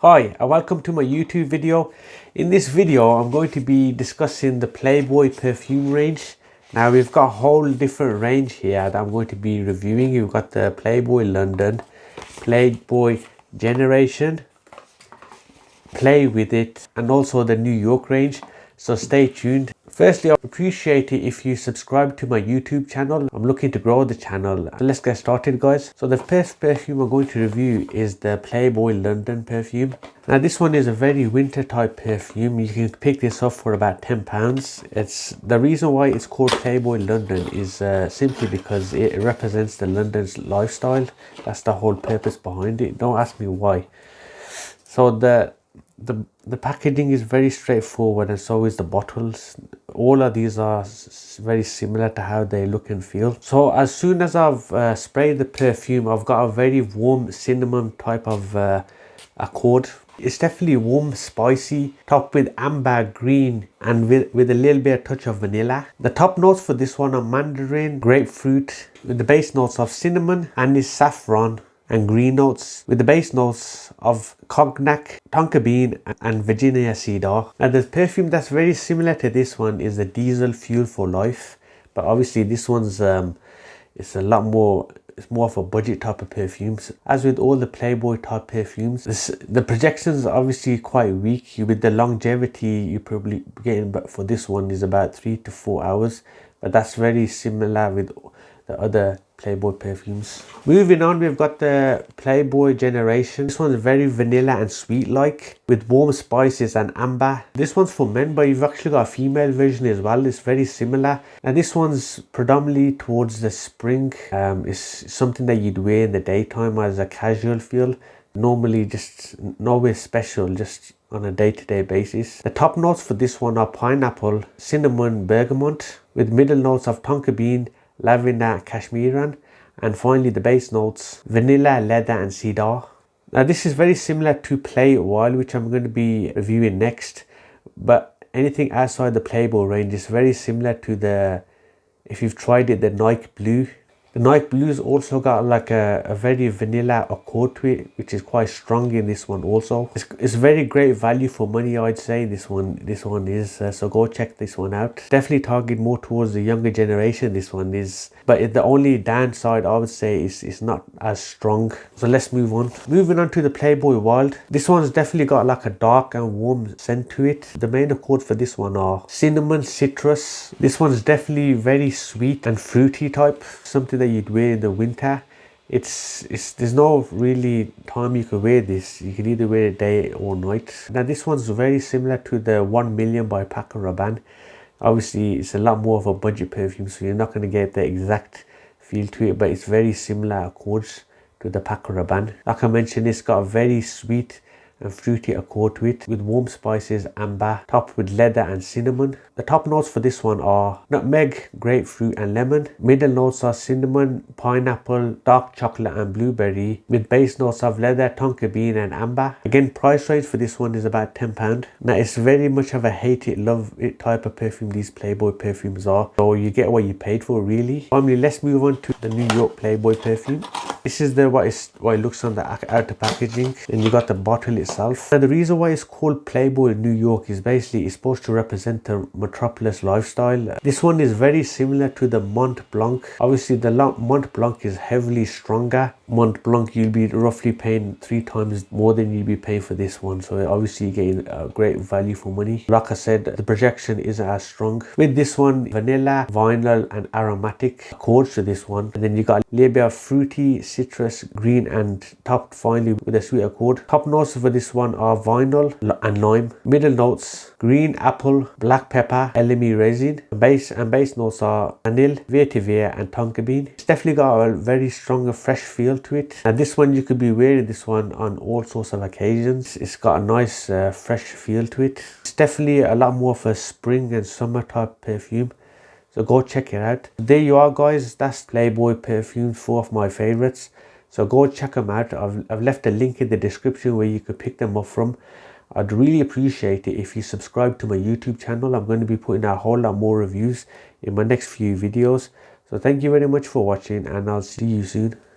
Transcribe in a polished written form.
Hi and welcome to my YouTube video. In this video I'm going to be discussing the Playboy perfume range. Now we've got a whole different range here that I'm going to be reviewing. You've got the Playboy London, Playboy Generation, Play With It, and also the New York range. So stay tuned. Firstly, I appreciate it if you subscribe to my YouTube channel. I'm looking to grow the channel. So let's get started, guys. So the first perfume I'm going to review is the Playboy London perfume. Now this one is a very winter type perfume. You can pick this up for about £10. It's the reason why it's called Playboy London is simply because it represents the London's lifestyle. That's the whole purpose behind it. Don't ask me why. So the packaging is very straightforward, and so is the bottles. All of these are very similar to how they look and feel. So as soon as I've sprayed the perfume, I've got a very warm cinnamon type of accord. It's definitely warm, spicy, topped with amber, green, and with a little bit of touch of vanilla. The top notes for this one are mandarin, grapefruit, with the base notes of cinnamon, anise, saffron, and green notes, with the base notes of cognac, tonka bean, and Virginia cedar. Now the perfume that's very similar to this one is the Diesel Fuel for Life, but obviously this one's it's a lot more, it's more of a budget type of perfumes. As with all the Playboy type perfumes, the projections are obviously quite weak. With the longevity you probably getting, but for this one is about 3 to 4 hours, but that's very similar with the other Playboy perfumes. Moving on, we've got the Playboy Generation. This one's very vanilla and sweet like, with warm spices and amber. This one's for men, but you've actually got a female version as well. It's very similar, and this one's predominantly towards the spring. It's something that you'd wear in the daytime as a casual feel. Normally just nowhere special, just on a day-to-day basis. The top notes for this one are pineapple, cinnamon, bergamot, with middle notes of tonka bean, lavender, cashmeran, and finally the base notes vanilla, leather, and cedar. Now this is very similar to Play Wild, which I'm going to be reviewing next, but anything outside the Playboy range is very similar to the, if you've tried it, the Nike Blue. The Nike Blue's also got like a very vanilla accord to it, which is quite strong in this one also. It's very great value for money, I'd say. This one is, so go check this one out. Definitely target more towards the younger generation, this one is. But the only downside I would say is it's not as strong. So let's move on. Moving on to the Playboy Wild. This one's definitely got like a dark and warm scent to it. The main accord for this one are cinnamon, citrus. This one's definitely very sweet and fruity type, something that you'd wear in the winter. There's no really time you can wear this. You can either wear it day or night. Now this one's very similar to the 1 Million by Paco Rabanne. Obviously it's a lot more of a budget perfume, so you're not going to get the exact feel to it, but it's very similar accords to the Paco Rabanne. Like I mentioned, it's got a very sweet and fruity accord to it, with warm spices, amber, topped with leather and cinnamon. The top notes for this one are nutmeg, grapefruit, and lemon. Middle notes are cinnamon, pineapple, dark chocolate, and blueberry, with base notes of leather, tonka bean, and amber. Again, price range for this one is about £10. Now it's very much of a hate it, love it type of perfume these Playboy perfumes are, so you get what you paid for, really. Finally, let's move on to the New York Playboy perfume. This is what it looks on the outer packaging, and you got the bottle itself. And the reason why it's called Playboy New York is basically it's supposed to represent the metropolis lifestyle. This one is very similar to the Mont Blanc. Obviously the Mont Blanc is heavily stronger. Mont Blanc you'll be roughly paying 3 times more than you'll be paying for this one, so obviously you're getting a great value for money. Like I said, the projection isn't as strong. With this one, vanilla, vinyl, and aromatic accords to this one, and then you got a little bit of fruity, citrus, green, and topped finally with a sweet accord. Top notes for this one are vinyl and lime. Middle notes green apple, black pepper, LME resin. Base notes are vanilla, vetiver, and tonka bean. It's definitely got a very strong and fresh feel to it. And this one you could be wearing this one on all sorts of occasions. It's got a nice fresh feel to it. It's definitely a lot more of a spring and summer type perfume, so go check it out. There you are, guys. That's Playboy perfumes, 4 of my favorites. So go check them out. I've left a link in the description where you could pick them up from. I'd really appreciate it if you subscribe to my YouTube channel. I'm going to be putting out a whole lot more reviews in my next few videos. So thank you very much for watching, and I'll see you soon.